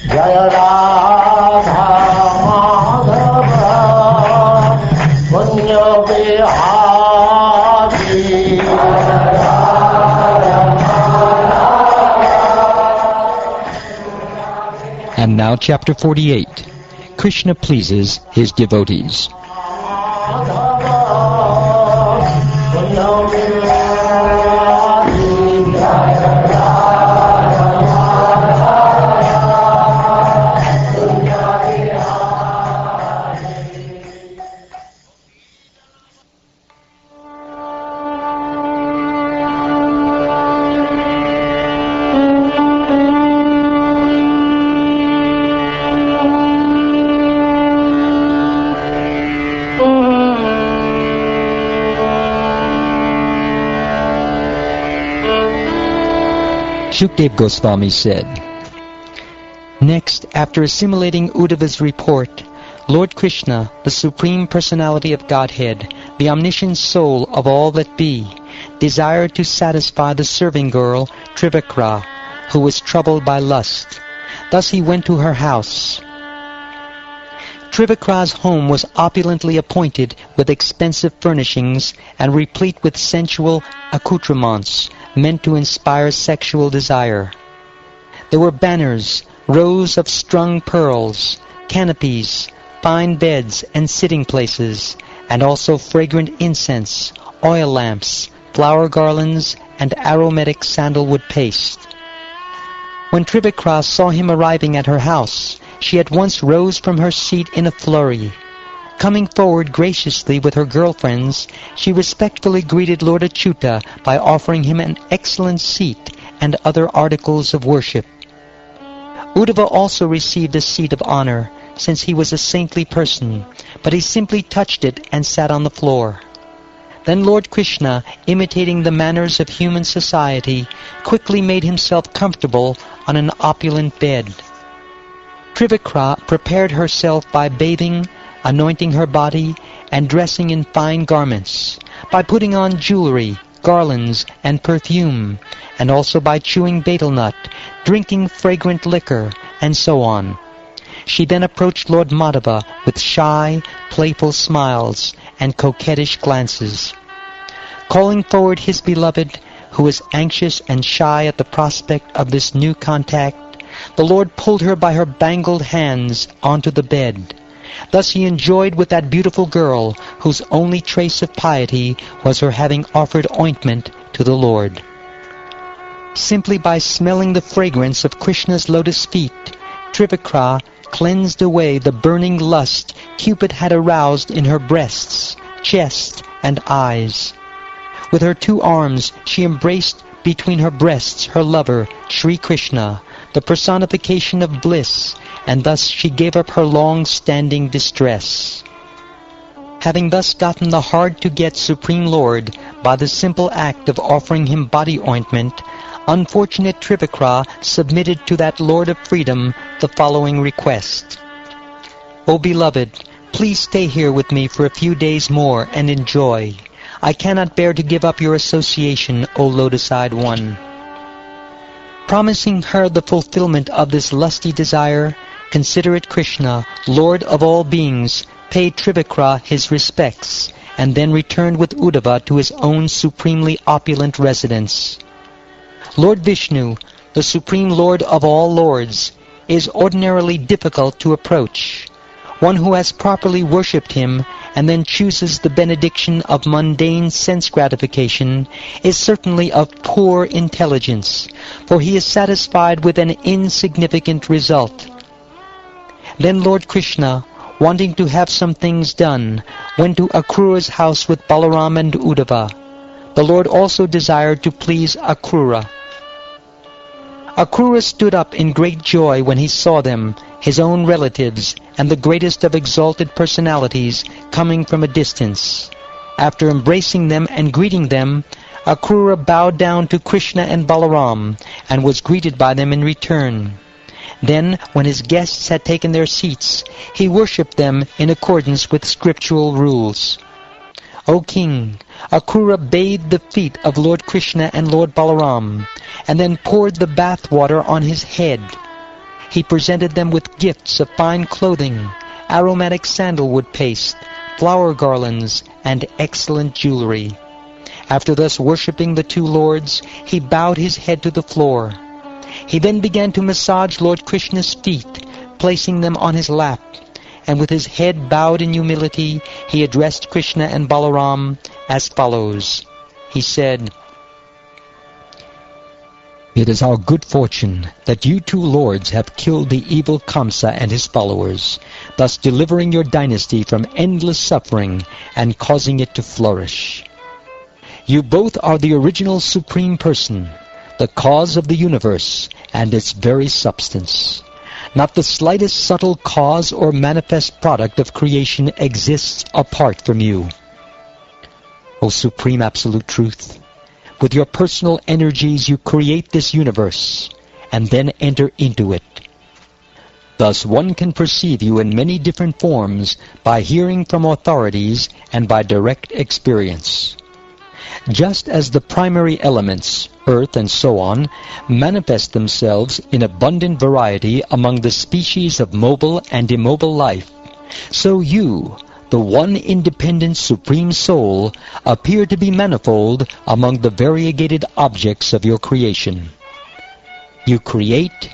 Jaya Radha Madhava Punya Bihari. And now chapter 48. Krishna pleases his devotees. Shukdev Goswami said, next, after assimilating Uddhava's report, Lord Krishna, the Supreme Personality of Godhead, the omniscient soul of all that be, desired to satisfy the serving girl Trivikra, who was troubled by lust. Thus he went to her house. Trivikra's home was opulently appointed with expensive furnishings and replete with sensual accoutrements meant to inspire sexual desire. There were banners, rows of strung pearls, canopies, fine beds and sitting places, and also fragrant incense, oil lamps, flower garlands, and aromatic sandalwood paste. When Trivikra saw him arriving at her house, she at once rose from her seat in a flurry. Coming forward graciously with her girlfriends, she respectfully greeted Lord Achyuta by offering him an excellent seat and other articles of worship. Uddhava also received a seat of honor, since he was a saintly person, but he simply touched it and sat on the floor. Then Lord Krishna, imitating the manners of human society, quickly made himself comfortable on an opulent bed. Trivikra prepared herself by bathing, anointing her body, and dressing in fine garments, by putting on jewelry, garlands, and perfume, and also by chewing betel nut, drinking fragrant liquor, and so on. She then approached Lord Madhava with shy, playful smiles and coquettish glances. Calling forward his beloved, who was anxious and shy at the prospect of this new contact, the Lord pulled her by her bangled hands onto the bed. Thus he enjoyed with that beautiful girl, whose only trace of piety was her having offered ointment to the Lord. Simply by smelling the fragrance of Krishna's lotus feet, Trivikra cleansed away the burning lust Cupid had aroused in her breasts, chest, and eyes. With her two arms she embraced between her breasts her lover, Sri Krishna, the personification of bliss, and thus she gave up her long-standing distress. Having thus gotten the hard-to-get Supreme Lord by the simple act of offering him body ointment, unfortunate Trivikra submitted to that Lord of Freedom the following request. O beloved, please stay here with me for a few days more and enjoy. I cannot bear to give up your association, O lotus-eyed one. Promising her the fulfillment of this lusty desire, considerate Krishna, Lord of all beings, paid Trivikra his respects, and then returned with Uddhava to his own supremely opulent residence. Lord Vishnu, the Supreme Lord of all lords, is ordinarily difficult to approach. One who has properly worshipped him and then chooses the benediction of mundane sense gratification is certainly of poor intelligence, for he is satisfied with an insignificant result. Then Lord Krishna, wanting to have some things done, went to Akrura's house with Balaram and Uddhava. The Lord also desired to please Akrura. Akrura stood up in great joy when he saw them, his own relatives, and the greatest of exalted personalities coming from a distance. After embracing them and greeting them, Akrura bowed down to Krishna and Balaram, and was greeted by them in return. Then, when his guests had taken their seats, he worshipped them in accordance with scriptural rules. O King, Akrura bathed the feet of Lord Krishna and Lord Balaram, and then poured the bath water on his head. he presented them with gifts of fine clothing, aromatic sandalwood paste, flower garlands, and excellent jewelry. After thus worshipping the two lords, he bowed his head to the floor. He then began to massage Lord Krishna's feet, placing them on his lap, and with his head bowed in humility, he addressed Krishna and Balaram as follows. He said, "It is our good fortune that you two lords have killed the evil Kamsa and his followers, thus delivering your dynasty from endless suffering and causing it to flourish. You both are the original Supreme Person, the cause of the universe and its very substance. Not the slightest subtle cause or manifest product of creation exists apart from you. O Supreme Absolute Truth, with your personal energies you create this universe and then enter into it. Thus one can perceive you in many different forms by hearing from authorities and by direct experience. Just as the primary elements, earth and so on, manifest themselves in abundant variety among the species of mobile and immobile life, so you, the one independent Supreme Soul, appear to be manifold among the variegated objects of your creation. You create,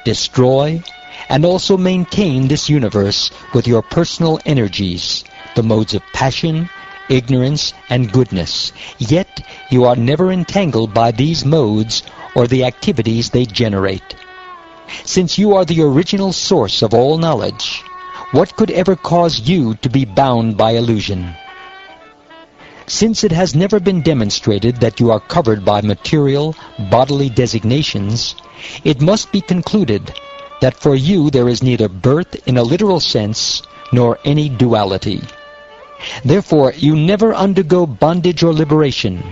destroy, and also maintain this universe with your personal energies, the modes of passion, ignorance, and goodness. Yet you are never entangled by these modes or the activities they generate. Since you are the original source of all knowledge, what could ever cause you to be bound by illusion? Since it has never been demonstrated that you are covered by material, bodily designations, it must be concluded that for you there is neither birth in a literal sense nor any duality. Therefore, you never undergo bondage or liberation,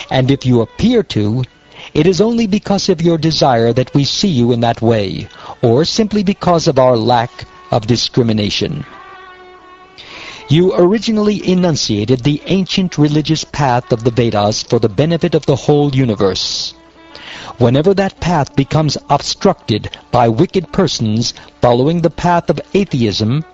and if you appear to, it is only because of your desire that we see you in that way, or simply because of our lack of discrimination. You originally enunciated the ancient religious path of the Vedas for the benefit of the whole universe. Whenever that path becomes obstructed by wicked persons following the path of atheism,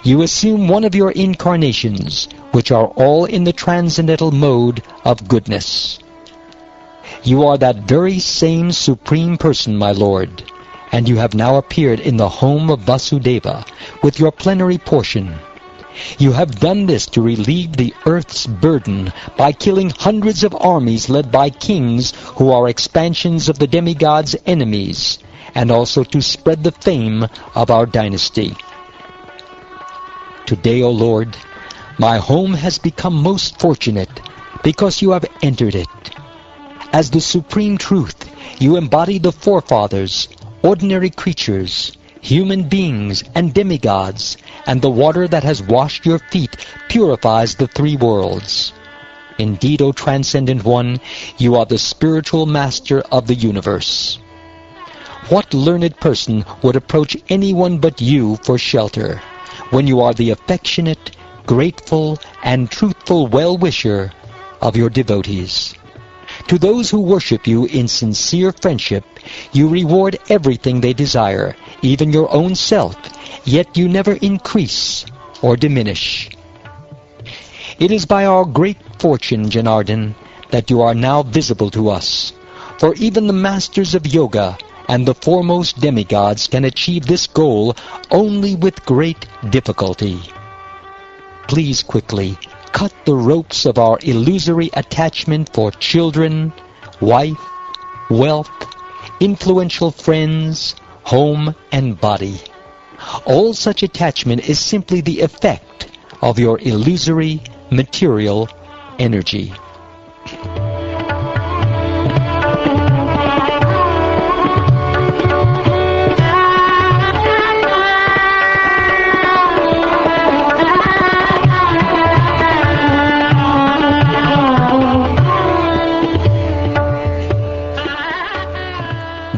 you assume one of your incarnations, which are all in the transcendental mode of goodness. You are that very same Supreme Person, my Lord, and you have now appeared in the home of Vasudeva with your plenary portion. You have done this to relieve the earth's burden by killing hundreds of armies led by kings who are expansions of the demigods' enemies, and also to spread the fame of our dynasty. Today, O Lord, my home has become most fortunate because you have entered it. As the Supreme Truth, you embody the forefathers, ordinary creatures, human beings, and demigods, and the water that has washed your feet purifies the three worlds. Indeed, O Transcendent One, you are the spiritual master of the universe. What learned person would approach anyone but you for shelter, when you are the affectionate, grateful, and truthful well-wisher of your devotees? To those who worship you in sincere friendship, you reward everything they desire, even your own self, yet you never increase or diminish. It is by our great fortune, Janardhan, that you are now visible to us, for even the masters of yoga and the foremost demigods can achieve this goal only with great difficulty. Please quickly cut the ropes of our illusory attachment for children, wife, wealth, influential friends, home, and body. All such attachment is simply the effect of your illusory material energy.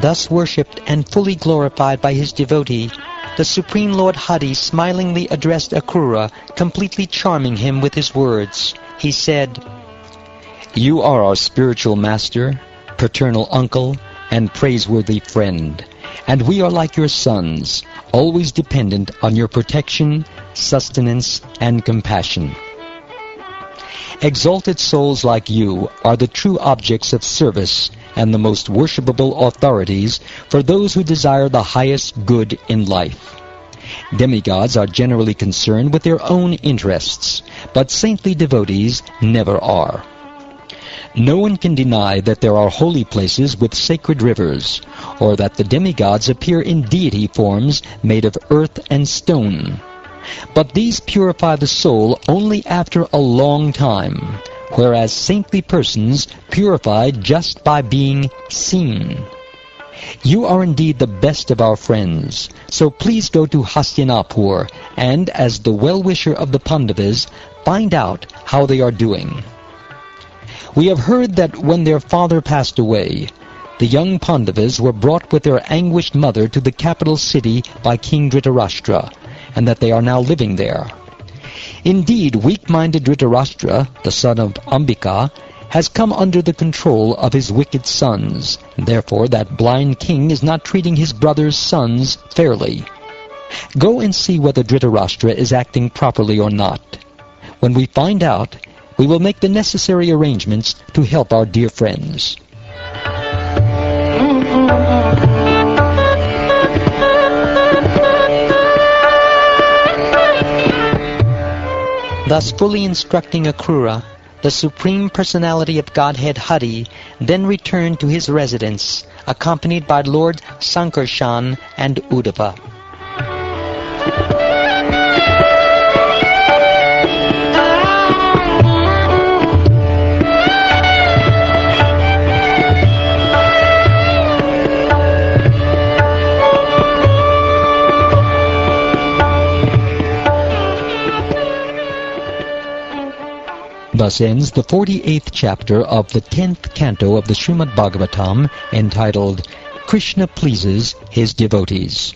Thus worshipped and fully glorified by his devotee, the Supreme Lord Hari smilingly addressed Akrura, completely charming him with his words. He said, "You are our spiritual master, paternal uncle, and praiseworthy friend. And we are like your sons, always dependent on your protection, sustenance, and compassion. Exalted souls like you are the true objects of service and the most worshipable authorities for those who desire the highest good in life. Demigods are generally concerned with their own interests, but saintly devotees never are. No one can deny that there are holy places with sacred rivers, or that the demigods appear in deity forms made of earth and stone. But these purify the soul only after a long time, whereas saintly persons purify just by being seen. You are indeed the best of our friends, so please go to Hastinapur and, as the well-wisher of the Pandavas, find out how they are doing. We have heard that when their father passed away, the young Pandavas were brought with their anguished mother to the capital city by King Dhritarashtra, and that they are now living there. Indeed, weak-minded Dhritarashtra, the son of Ambika, has come under the control of his wicked sons. Therefore, that blind king is not treating his brother's sons fairly. Go and see whether Dhritarashtra is acting properly or not. When we find out, we will make the necessary arrangements to help our dear friends. Thus fully instructing Akrura, the Supreme Personality of Godhead Hari then returned to his residence, accompanied by Lord Sankarshan and Uddhava. Thus ends the 48th chapter of the 10th canto of the Srimad Bhagavatam, entitled Krishna Pleases His Devotees.